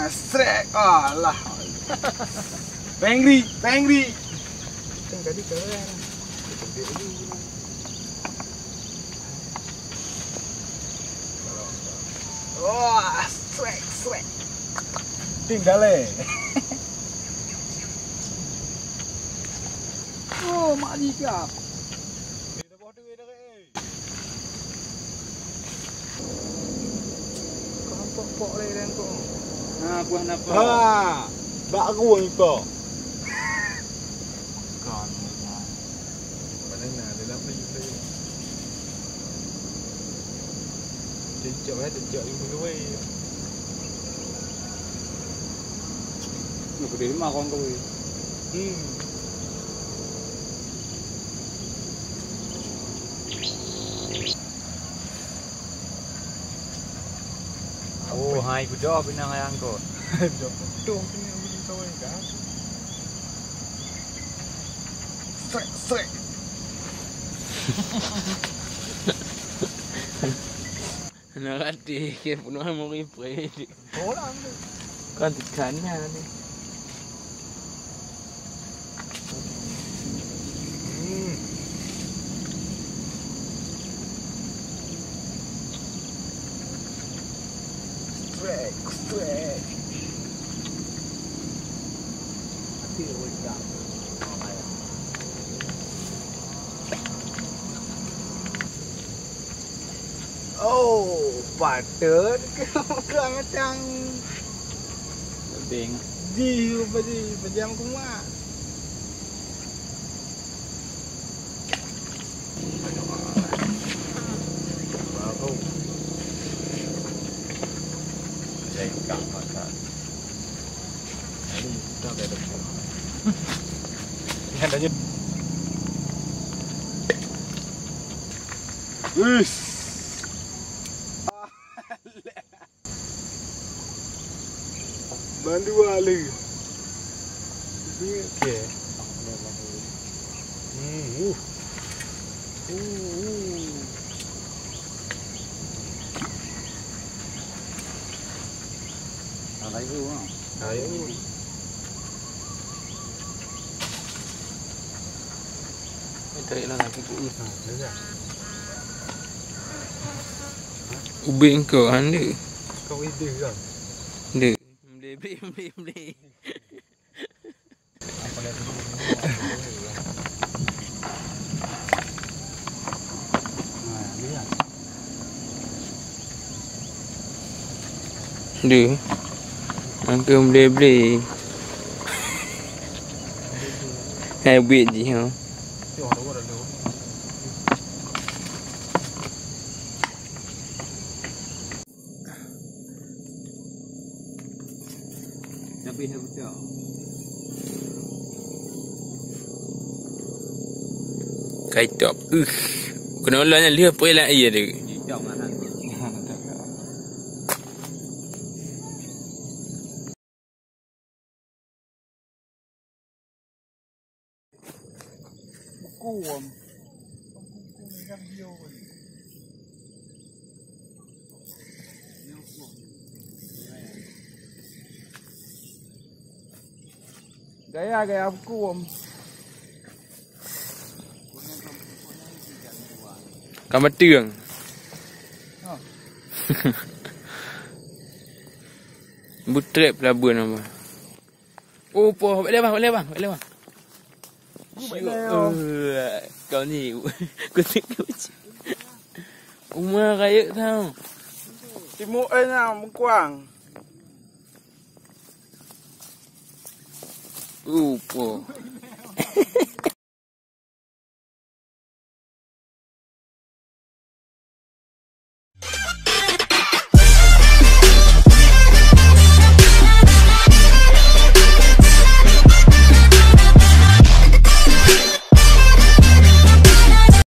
Strek, alah. Pengri. Tadi keren. Wah, strek. Tinggal oh, mak dikap. Dah bodoh dah pok le dan ko. Ha, buah napa? Ha. Bak ruang ko. Kan. Mana nak dalam ni. Cecok yang berwe. Ni gede mah kong kowe. Oh, hai kuda benang ayang ko. Betul ni aku di kawan kan. Strek. Nakati ke puno mo rin pwede. Wala Kan tikanya ni. Strek. Hati wajah. Oh, patut ke macam Bing. di pejam kumah. Baru. Saya kat makan. Ini kita ada depan. Yang tanya. Wis. Bandu ala. Ini okey. Kayu ah. Kayu. Tarik lah lagi ku. Dah. Ubin kau anda. Kau ide kan? Dek. Beli. Apa lagi? Lihat. Dek. Angka beli. Habis je ha. Tengok ada dulu. Tapi dah betul. Kaitop. Kena ulangnya lihat apa yang ia dia. Jom lah. Kuam. Yang dia pun. Gaya kuam. Kamar tiang. Oh. Butrep pelabuhan apa? Oh, boleh bang. Kau ni kau Umar kaya tau. Timur nya mengkuang. Po.